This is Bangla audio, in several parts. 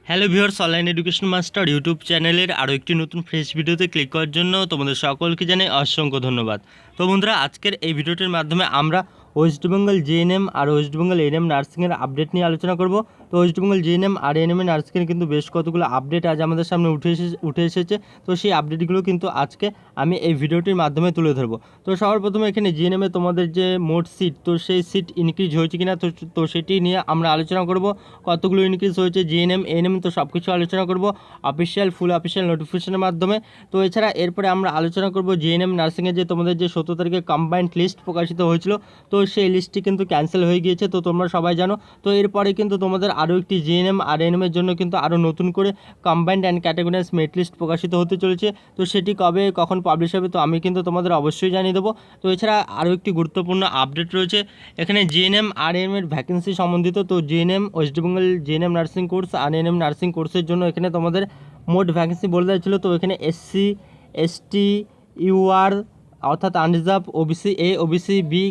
Hello viewers, online education master YouTube চ্যানেলের আরও একটি নতুন ফ্রেশ ভিডিওতে ক্লিক করার জন্য তোমাদের সকলকে জানাই অসংখ্য ধন্যবাদ। তো বন্ধুরা, আজকের এই ভিডিওটির মাধ্যমে আমরা ওয়েস্টবেঙ্গল জেএনএম আর ওয়েস্টবেঙ্গল এএনএম নার্সিংয়ের আপডেট নিয়ে আলোচনা করব। তো ওয়েস্টবেঙ্গল জেএনএম আর এএনএম নার্সিংয়ের কিন্তু বেশ কতগুলো আপডেট আজ আমাদের সামনে উঠে এসেছে। তো সেই আপডেটগুলো কিন্তু আজকে আমি এই ভিডিওটির মাধ্যমে তুলে ধরবো। তো সবার প্রথমে এখানে জেএনএমে তোমাদের যে মোট সিট, তো সেই সিট ইনক্রিজ হয়েছে কিনা তো সেটি নিয়ে আমরা আলোচনা করব। কতগুলো ইনক্রিজ হয়েছে জিএনএম এএনএম, তো সব কিছু আলোচনা করব ফুল অফিসিয়াল নোটিফিকেশনের মাধ্যমে। তো এছাড়া এরপরে আমরা আলোচনা করব জিএনএম নার্সিংয়ের যে তোমাদের যে 17 তারিখে কম্বাইন্ড লিস্ট প্রকাশিত হয়েছিল, তো সেই লিস্টটি কিন্তু ক্যান্সেল হয়ে গিয়েছে, তো তোমরা সবাই জানো। তো এরপরে কিন্তু তোমাদের আরও একটি জিএনএম আর এএনএমের জন্য কিন্তু আরও নতুন করে combined and categorise merit list প্রকাশিত হতে চলেছে। তো সেটি কবে কখন পাবলিশ হবে তো আমি কিন্তু তোমাদের অবশ্যই জানিয়ে দেবো। তো এছাড়া আরও একটি গুরুত্বপূর্ণ আপডেট রয়েছে এখানে জিএনএম আর এএনএমের ভ্যাকেন্সি সম্বন্ধিত। তো GNM West Bengal GNM nursing course আর এএনএম নার্সিং কোর্সের জন্য এখানে তোমাদের মোট ভ্যাকেন্সি বলে দেওয়া ছিল। তো এখানে এসসি, এসটি, ইউআর অর্থাৎ unreserve, OBC A, OBC B,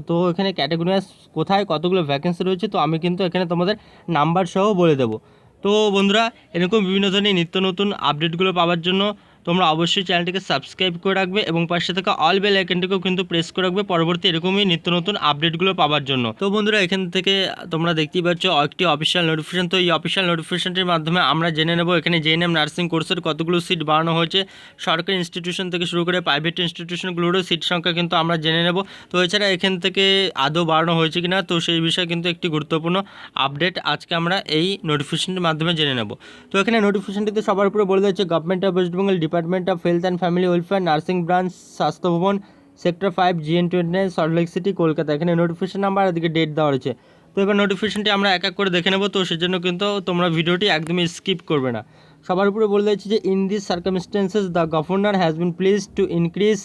তো এখানে ক্যাটাগরি কোথায় কতগুলো ভ্যাকেন্সি রয়েছে তো আমি কিন্তু এখানে তোমাদের নাম্বার সহ বলে দেবো। তো বন্ধুরা, এরকম বিভিন্ন ধরনের নিত্য নতুন আপডেটগুলো পাওয়ার জন্য তোমরা অবশ্যই চ্যানেলটিকে সাবস্ক্রাইব করে রাখবে এবং পাশে থাকা অল বেল আইকনটিকেও কিন্তু প্রেস করে রাখবে পরবর্তী এরকমই নিত্য নতুন আপডেটগুলো পাওয়ার জন্য। তো বন্ধুরা, এখান থেকে তোমরা দেখতেই পাচ্ছ একটি অফিসিয়াল নোটিফিকেশন। তো এই অফিসিয়াল নোটিফিকেশনটির মাধ্যমে আমরা জেনে নেব এখানে জেএনএম নার্সিং কোর্সের কতগুলো সিট বাড়ানো হয়েছে। সরকারি ইনস্টিটিউশন থেকে শুরু করে প্রাইভেট ইনস্টিটিউশনগুলোরও সিট সংখ্যা কিন্তু আমরা জেনে নেব। তো এছাড়া এখান থেকে আদৌ বাড়ানো হয়েছে কিনা তো সেই বিষয়ে কিন্তু একটি গুরুত্বপূর্ণ আপডেট আজকে আমরা এই নোটিফিকেশনটির মাধ্যমে জেনে নেব। তো এখানে নোটিফিকেশনটিতে সবার উপরে বলে দিচ্ছে government of West Bengal, department of health and family welfare, nursing branch, স্বাস্থ্য ভবন, sector 5, GN29, Salt Lake city, Kolkata. এখানে নোটিফিকেশন নাম্বার আর এদিকে ডেট দেওয়া রয়েছে। তো এবার নোটিফিকেশনটি আমরা এক এক করে দেখে নেব, তো সেজন্য কিন্তু তোমরা ভিডিওটি একদমই স্কিপ করবে না। সবার উপরে বলে দিচ্ছি যে in this circumstances the governor has been pleased to increase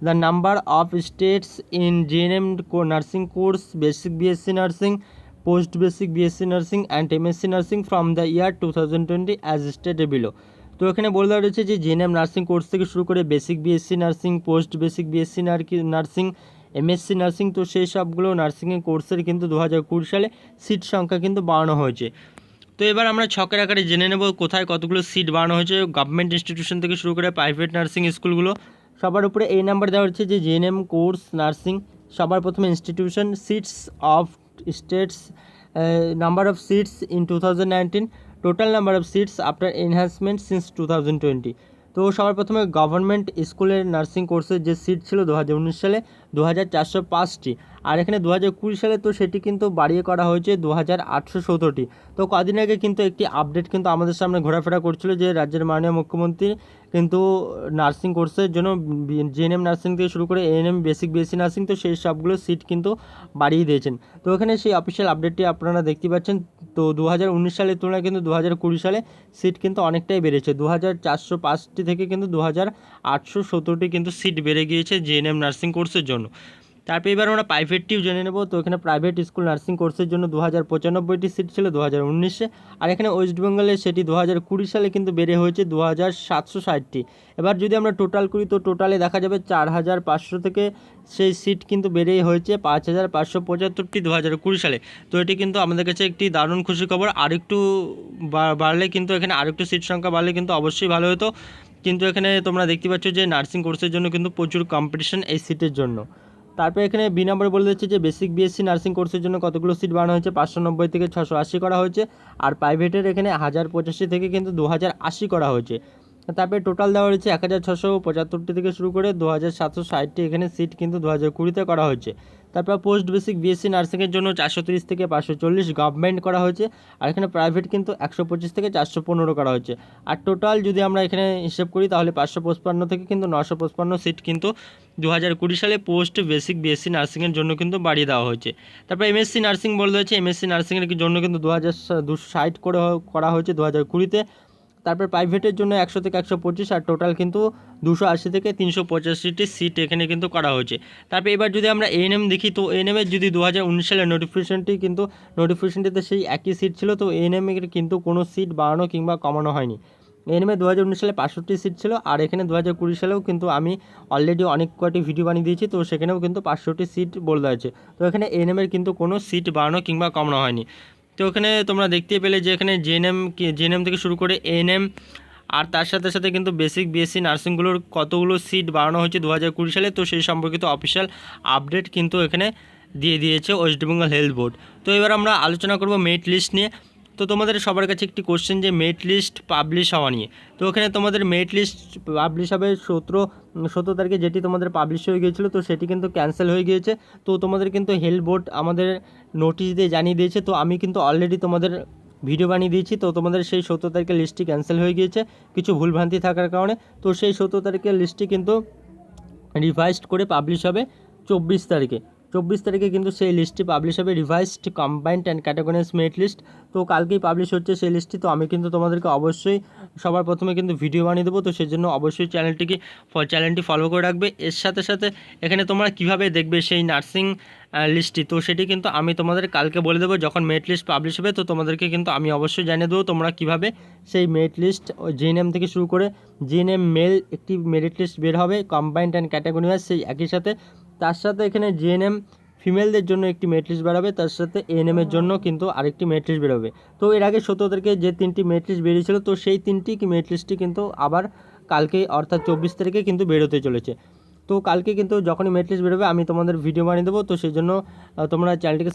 the number of states in GNM nursing course, basic BSc nursing, post basic BSc nursing and MSc nursing from the year 2020 as stated below. তো এখানে বলে দেওয়া রয়েছে যে জিএনএম নার্সিং কোর্স থেকে শুরু করে basic BSc nursing, post basic BSc nursing, MSc nursing, তো সেই সবগুলো নার্সিংয়ের কোর্সের কিন্তু 2020 সালে সিট সংখ্যা কিন্তু বাড়ানো হয়েছে। তো এবার আমরা ছকের আকারে জেনে নেব কোথায় কতগুলো সিট বাড়ানো হয়েছে গভর্নমেন্ট ইনস্টিটিউশন থেকে শুরু করে প্রাইভেট নার্সিং স্কুলগুলো। সবার উপরে এই নাম্বার দেওয়া হচ্ছে যে জিএনএম কোর্স নার্সিং, সবার প্রথমে institution, seats of states, number of seats in 2019, total number of seats after enhancement since 2020। তো সবার প্রথমে গভর্নমেন্ট স্কুলের নার্সিং কোর্সের যে সিট ছিল 2019 সালে 2405টি, আর এখানে 2020 সালে তো সেটি কিন্তু বাড়িয়ে করা হয়েছে 2817টি। তো কদিন আগে কিন্তু একটি আপডেট কিন্তু আমাদের সামনে ঘোরাফেরা করছিল যে রাজ্যের মাননীয় মুখ্যমন্ত্রী কিন্তু নার্সিং কোর্সের জন্য জিএনএম নার্সিং থেকে শুরু করে এএনএম, বেসিক বিএসসি নার্সিং, তো সেই সবগুলো সিট কিন্তু বাড়িয়ে দিয়েছেন। তো এখানে সেই অফিসিয়াল আপডেটটি আপনারা দেখতে পাচ্ছেন। তো 2019 সালের তুলনায় কিন্তু 2020 সালে সিট কিন্তু অনেকটাই বেড়েছে, 2405টি থেকে কিন্তু 2817টি কিন্তু সিট বেড়ে গিয়েছে জিএনএম নার্সিং কোর্সের জন্য। তারপরে এবার আমরা প্রাইভেটটিও জেনে নেব। তো এখানে প্রাইভেট স্কুল নার্সিং কোর্সের জন্য 2095টি সিট ছিল 2019-এ, আর এখানে ওয়েস্ট বেঙ্গলে সেটি 2020 সালে কিন্তু বেড়ে হয়েছে 2760টি। এবার যদি আমরা টোটাল করি তো টোটালে দেখা যাবে 4500 থেকে সেই সিট কিন্তু বেড়েই হয়েছে 5575টি 2020 সালে। তো এটি কিন্তু আমাদের কাছে একটি দারুণ খুশি খবর। আরেকটু বাড়লে কিন্তু এখানে আরেকটু সিট সংখ্যা বাড়লে কিন্তু অবশ্যই ভালো হতো, কিন্তু এখানে তোমরা দেখতে পাচ্ছ যে নার্সিং কোর্সের জন্য কিন্তু প্রচুর কম্পিটিশন এই সিটের জন্য। তারপরে এখানে বি নম্বরে বলে দিচ্ছে যে বেসিক বিএসসি নার্সিং কোর্সের জন্য কতগুলো সিট বাড়ানো হয়েছে, 590 থেকে 680 করা হয়েছে, আর প্রাইভেটের এখানে 1085 থেকে কিন্তু 2080 করা হয়েছে। তারপরে টোটাল দেওয়া হয়েছে 1675টি থেকে শুরু করে 2760টি এখানে সিট কিন্তু 2020-তে করা হয়েছে। তারপর পোস্ট বেসিক বিএসসি নার্সিংয়ের জন্য 430 থেকে 540 গভর্নমেন্ট করা হয়েছে, আর এখানে প্রাইভেট কিন্তু 125 থেকে 415 করা হয়েছে। আর টোটাল যদি আমরা এখানে হিসেব করি তাহলে 555 থেকে কিন্তু 955 সিট কিন্তু 2020 সালে পোস্ট বেসিক বিএসসি নার্সিংয়ের জন্য কিন্তু বাড়িয়ে দেওয়া হয়েছে। তারপর এমএসসি নার্সিং বলা হয়েছে, এমএসসি নার্সিংয়ের জন্য কিন্তু 2260 করে করা হয়েছে 2020-তে। তারপর প্রাইভেটের জন্য 100 থেকে 125, আর টোটাল কিন্তু 280 থেকে 385টি সিট এখানে কিন্তু করা হয়েছে। তারপর এবার যদি আমরা এএনএম দেখি তো এএনএমের যদি 2019 সালের নোটিফিকেশনটিতে সেই একই সিট ছিল, তো এএনএমের কিন্তু কোনো সিট বাড়ানো কিংবা কমানো হয়নি। এএনএমে 2019 সালে 65টি সিট ছিল, আর এখানে 2020 সালেও কিন্তু আমি অলরেডি অনেক কয়টি ভিডিও বানিয়ে দিয়েছি, তো সেখানেও কিন্তু 500টি সিট বলে দেওয়া হয়েছে। তো এখানে এএনএমের কিন্তু কোনো সিট বাড়ানো কিংবা কমানো হয়নি। তো ওখানে তোমরা দেখতে পেলে যে এখানে জেএনএম থেকে শুরু করে এএনএম আর তার সাথে সাথে কিন্তু বেসিক বিএসসি নার্সিংগুলোর কতগুলো সিট বাড়ানো হয়েছে 2020 সালে, তো সেই সম্পর্কিত অফিসিয়াল আপডেট কিন্তু এখানে দিয়ে দিয়েছে ওয়েস্ট বেঙ্গল হেলথ বোর্ড। তো এবার আমরা আলোচনা করব মেরিট লিস্ট নিয়ে। তো তোমাদের সবার কাছে একটি কোশ্চেন যে মেরিট লিস্ট পাবলিশ হওয়া নিয়ে। তো এখানে তোমাদের মেরিট লিস্ট পাবলিশ হবে 17 তারিখে, যেটি তোমাদের পাবলিশ হয়ে গিয়েছিলো, তো সেটি কিন্তু ক্যান্সেল হয়ে গিয়েছে। তো তোমাদের কিন্তু হেলথ বোর্ড আমাদের নোটিশ দিয়ে জানিয়ে দিয়েছে। তো আমি কিন্তু অলরেডি তোমাদের ভিডিও বানিয়ে দিয়েছি। তো তোমাদের সেই 17 তারিখের লিস্টটি ক্যান্সেল হয়ে গিয়েছে কিছু ভুলভ্রান্তি থাকার কারণে। তো সেই 17 তারিখের লিস্টটি কিন্তু রিভাইজড করে পাবলিশ হবে 24 তারিখে কিন্তু সেই লিস্টটি পাবলিশ হবে, revised combined and categories merit list. তো কালকেই পাবলিশ হচ্ছে সেই লিস্টটি। তো আমি কিন্তু তোমাদেরকে অবশ্যই সবার প্রথমে কিন্তু ভিডিও বানিয়ে দেবো। তো সেই জন্য অবশ্যই চ্যানেলটি ফলো করে রাখবে। এর সাথে সাথে এখানে তোমরা কিভাবে দেখবে সেই নার্সিং লিস্টটি, তো সেটি কিন্তু আমি তোমাদের কালকে বলে দেবো যখন মেরিট লিস্ট পাবলিশ হবে। তো তোমাদেরকে কিন্তু আমি অবশ্যই জানিয়ে দেবো তোমরা কিভাবে সেই মেরিট লিস্ট জিএনএম থেকে শুরু করে জিএনএম মেল একটি মেরিট লিস্ট বের হবে কম্বাইন্ড অ্যান্ড ক্যাটাগরিজ, সেই একই সাথে তার সাথে এখানে জিএনএম ফিমেলদের জন্য একটি মেরিট লিস্ট বেরোবে, তার সাথে এএনএমের জন্য কিন্তু আরেকটি মেরিট লিস্ট বেরোবে। তো এর আগে 17 তারিখে যে 3টি মেরিট লিস্ট বেরিয়েছিল, তো সেই 3টি মেরিট লিস্টটি কিন্তু আবার কালকে অর্থাৎ 24 তারিখে কিন্তু বেরোতে চলেছে। তো কালকে কিন্তু যখনই মেরিট লিস্ট বেরোবে আমি তোমাদের ভিডিও বানিয়ে দেবো। তো সেই জন্য তোমরা চ্যানেলটিকে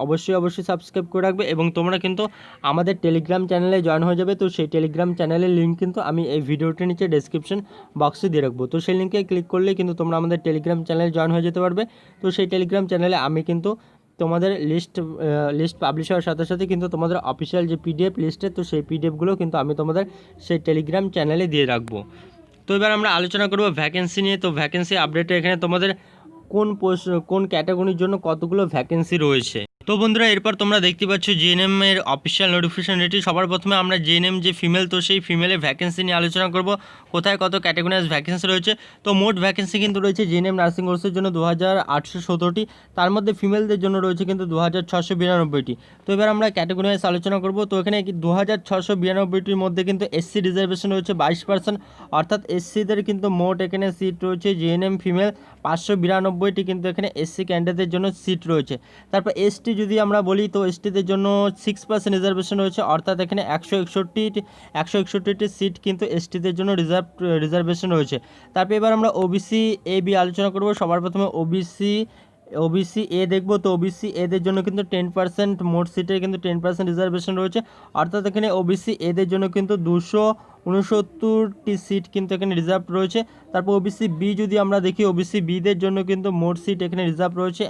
অবশ্যই সাবস্ক্রাইব করে রাখবে এবং তোমরা কিন্তু আমাদের টেলিগ্রাম চ্যানেলে জয়েন হয়ে যাবে। তো সেই টেলিগ্রাম চ্যানেলের লিঙ্ক কিন্তু আমি এই ভিডিওটির নিচে ডেসক্রিপশন বক্সে দিয়ে রাখবো। তো সেই লিঙ্কে ক্লিক করলে কিন্তু তোমরা আমাদের টেলিগ্রাম চ্যানেলে জয়েন হয়ে যেতে পারবে। তো সেই টেলিগ্রাম চ্যানেলে আমি কিন্তু তোমাদের লিস্ট পাবলিশ হওয়ার সাথে সাথে কিন্তু তোমাদের অফিসিয়াল যে পিডিএফ লিস্টে, তো সেই পিডিএফগুলো কিন্তু আমি তোমাদের সেই টেলিগ্রাম চ্যানেলে দিয়ে রাখবো। তো এবার আমরা আলোচনা করব ভ্যাকেন্সি নিয়ে। তো ভ্যাকেন্সি আপডেটে এখানে তোমাদের কোন ক্যাটাগরির জন্য কতগুলো ভ্যাকেন্সি রয়েছে। তো বন্ধুরা এরপর তোমরা দেখতে পাচ্ছ জিএনএম এর অফিসিয়াল নোটিফিকেশন এটি। সবার প্রথমে আমরা জিএনএম যে ফিমেল, তো সেই ফিমেলের ভ্যাকেন্সি নিয়ে আলোচনা করব, কোথায় কত ক্যাটাগরিজ ভ্যাকেন্সি রয়েছে। তো মোট ভ্যাকেন্সি কিন্তু রয়েছে জিএনএম নার্সিং কোর্সের জন্য 2817টি, তার মধ্যে ফিমেলদের জন্য রয়েছে কিন্তু 2692টি। তো এবার আমরা ক্যাটাগরিজ আলোচনা করব। তো এখানে 2692টির মধ্যে কিন্তু এসসি রিজার্ভেশন রয়েছে 22%, অর্থাৎ এসসিদের কিন্তু মোট এখানে সিট রয়েছে জিএনএম ফিমেল 592টি কিন্তু এখানে এসসি ক্যান্ডিডেটদের জন্য সিট রয়েছে। তারপর এসটি যদি আমরা বলি, তো এসটিদের জন্য 6% রিজার্ভেশন রয়েছে, অর্থাৎ এখানে 161টি সিট কিন্তু এসটিদের জন্য রিজার্ভেশন রয়েছে। তারপর এবার আমরা ওবিসি এ বি আলোচনা করব। সবার প্রথমে ওবিসি এ দেখব। তো ওবিসি এদের জন্য কিন্তু 10% মোট সিটের কিন্তু 10% রিজার্ভেশন রয়েছে, অর্থাৎ এখানে ওবিসি এদের জন্য কিন্তু 269টি সিট কিন্তু এখানে রিজার্ভ রয়েছে। তারপর ওবিসি বি যদি আমরা দেখি, ওবিসি বিদের জন্য কিন্তু মোট সিট এখানে রিজার্ভ রয়েছে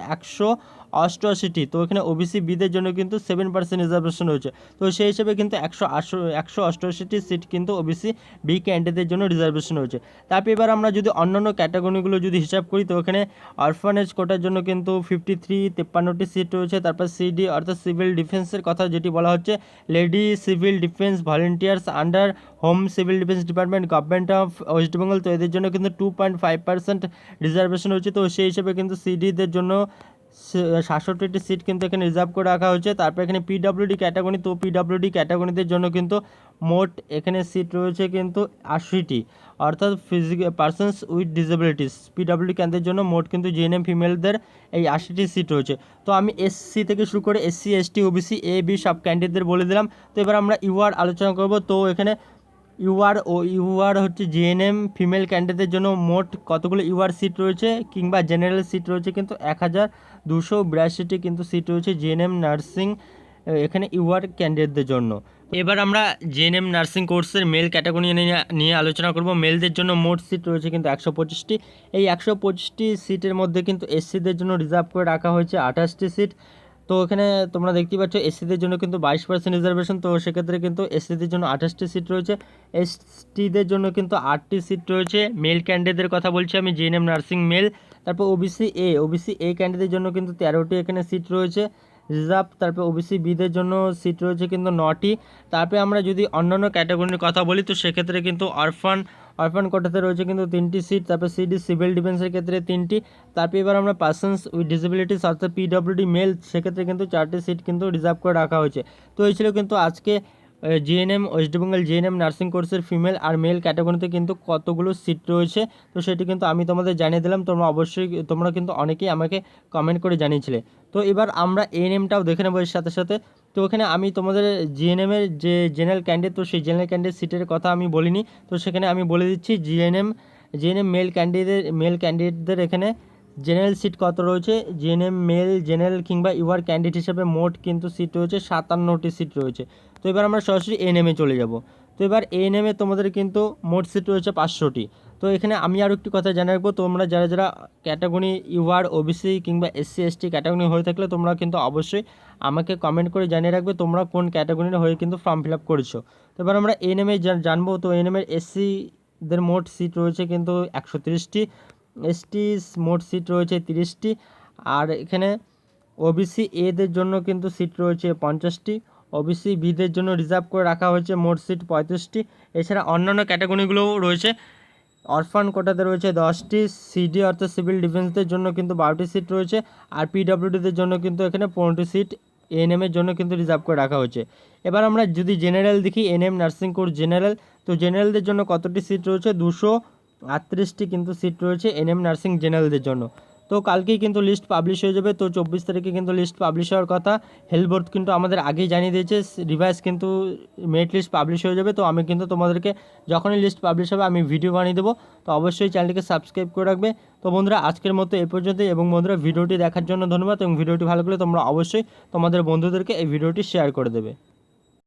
188টি। তো এখানে ওবিসি বিদের জন্য কিন্তু 7% রিজার্ভেশন রয়েছে। তো সেই হিসেবে কিন্তু 188টি সিট কিন্তু ওবিসি বি ক্যান্ডিডেটদের জন্য রিজার্ভেশন রয়েছে। তারপর এবার আমরা যদি অন্যান্য ক্যাটাগরিগুলো যদি হিসাব করি, তো এখানে অরফানেজ কোটার জন্য কিন্তু 53টি সিট রয়েছে। তারপর সিডি অর্থাৎ সিভিল ডিফেন্সের কথা যেটি বলা হচ্ছে, lady civil defence volunteers under home civil defence department government of West Bengal, তো এদের জন্য কিন্তু 2.5% রিজার্ভেশন রয়েছে। তো সেই হিসেবে কিন্তু সিডিদের জন্য 67টি সিট কিন্তু এখানে রিজার্ভ করে রাখা হয়েছে। তারপর এখানে পিডব্লিউডি ক্যাটাগরি, তো পিডব্লিউডি ক্যাটাগরিদের জন্য কিন্তু মোট এখানে সিট রয়েছে কিন্তু 80টি, অর্থাৎ পার্সনস উইথ ডিসেবিলিটিস পিডব্লিউডি ক্যান্ডিডেটদের জন্য মোট কিন্তু জিএনএম ফিমেলদের এই 80টি সিট রয়েছে। তো আমি এসসি থেকে শুরু করে SC ST OBC A B সব ক্যান্ডিডেটদের বলে দিলাম। তো এবার আমরা ইউআর আলোচনা করব। তো এখানে ইউআর হচ্ছে জিএনএম ফিমেল ক্যান্ডিডেটদের জন্য মোট কতগুলো ইউআর সিট রয়েছে কিংবা জেনারেল সিট রয়েছে কিন্তু 1282টি কিন্তু সিট রয়েছে জিএনএম নার্সিং এখানে ইউআর ক্যান্ডিডেটদের জন্য। এবার আমরা জিএনএম নার্সিং কোর্সের মেল ক্যাটাগরি নিয়ে আলোচনা করব। মেলদের জন্য মোট সিট রয়েছে কিন্তু 125টি। এই 125টি সিটের মধ্যে কিন্তু এসসিদের জন্য রিজার্ভ করে রাখা হয়েছে 28টি সিট। তো এখানে তোমরা দেখতেই পাচ্ছ এসসিদের জন্য কিন্তু 22% রিজার্ভেশন, তো সেক্ষেত্রে কিন্তু এসসিদের জন্য 28টি সিট রয়েছে। এসটিদের জন্য কিন্তু 8টি সিট রয়েছে। মেল ক্যান্ডিডেটদের কথা বলছি আমি, জিএনএম নার্সিং মেল। তারপর ওবিসি এ ক্যান্ডিডেটদের জন্য কিন্তু 13টি এখানে সিট রয়েছে রিজার্ভ। তারপর ওবিসি বিদের জন্য সিট রয়েছে কিন্তু 9টি। তারপরে আমরা যদি অন্যান্য ক্যাটাগরির কথা বলি, তো সেক্ষেত্রে কিন্তু অরফান কোটাতে রয়েছে কিন্তু 3টি সিট। তারপর সিডি সিভিল ডিফেন্সের ক্ষেত্রে 3টি। তারপর এবার আমরা পার্সনস উইথ ডিসেবিলিটিস অর্থাৎ পিডব্লিউডি মেল, সেক্ষেত্রে কিন্তু 4টি সিট কিন্তু রিজার্ভ করে রাখা হয়েছে। তো এই ছিল কিন্তু আজকে GNM West Bengal GNM nursing কোর্সের ফিমেল আর মেল ক্যাটাগরিতে কিন্তু কতগুলো সিট রয়েছে, তো সেটি কিন্তু আমি তোমাদের জানিয়ে দিলাম। তোমরা কিন্তু অনেকেই আমাকে কমেন্ট করে জানিয়েছিলে। তো এবার আমরা এএনএমটাও দেখে নেবো এর সাথে সাথে। তো এখানে আমি তোমাদের জিএনএমের যে জেনারেল ক্যান্ডিডেট, তো সেই জেনারেল ক্যান্ডিডেট সিটের কথা আমি বলিনি, তো সেখানে আমি বলে দিচ্ছি জিএনএম মেল ক্যান্ডিডেটদের এখানে জেনারেল সিট কত রয়েছে। জিএনএম মেল জেনারেল কিংবা ইউআর ক্যান্ডিডেট হিসেবে মোট কিন্তু সিট রয়েছে 57টি সিট রয়েছে। তো এবার আমরা সরাসরি এএনএমে চলে যাব। তো এবার এএনএমে তোমাদের কিন্তু মোট সিট রয়েছে 500টি। তো এখানে আমি আরও একটি কথা জানিয়ে রাখবো, তোমরা যারা যারা ক্যাটাগরি ইউআর ওবিসি কিংবা এসসি এসটি ক্যাটাগরি হয়ে থাকলে তোমরা কিন্তু অবশ্যই আমাকে কমেন্ট করে জানিয়ে রাখবে তোমরা কোন ক্যাটাগরির হয়ে কিন্তু ফর্ম ফিল আপ করেছো। তো এবার আমরা এএনএমে জানবো। তো এএনএমের এসসিদের মোট সিট রয়েছে কিন্তু 130টি, এসটি মোট সিট রয়েছে 30টি, আর এখানে ওবিসি এদের জন্য কিন্তু সিট রয়েছে 50টি, ওবিসি বিদের জন্য রিজার্ভ করে রাখা হয়েছে মোট সিট 35টি। এছাড়া অন্যান্য ক্যাটাগরিগুলোও রয়েছে। অরফান কোটাতে রয়েছে 10টি, সিডি অর্থাৎ সিভিল ডিফেন্সদের জন্য কিন্তু 12টি সিট রয়েছে, আর পিডব্লিউডিদের জন্য কিন্তু এখানে 15টি সিট এএনএমের জন্য কিন্তু রিজার্ভ করে রাখা হয়েছে। এবার আমরা যদি জেনারেল দেখি, এএনএম নার্সিং কোর্স জেনারেল, তো জেনারেলদের জন্য কতটি সিট রয়েছে, 238টি কিন্তু সিট রয়েছে এএনএম নার্সিং জেনারেলদের জন্য। তো কালকেই কিন্তু লিস্ট পাবলিশ হয়ে যাবে। তো 24 তারিখে কিন্তু লিস্ট পাবলিশ হওয়ার কথা। হেলথ বোর্ড কিন্তু আমাদের আগেই জানিয়ে দিয়েছে রিভাইস কিন্তু মেরিট লিস্ট পাবলিশ হয়ে যাবে। তো আমি কিন্তু তোমাদেরকে যখনই লিস্ট পাবলিশ হবে আমি ভিডিও বানিয়ে দেবো, তো অবশ্যই চ্যানেলটিকে সাবস্ক্রাইব করে রাখবে। তো বন্ধুরা আজকের মতো এই পর্যন্তই, এবং বন্ধুরা ভিডিওটি দেখার জন্য ধন্যবাদ, এবং ভিডিওটি ভালো লাগলে তোমরা অবশ্যই তোমাদের বন্ধুদেরকে এই ভিডিওটি শেয়ার করে দেবে।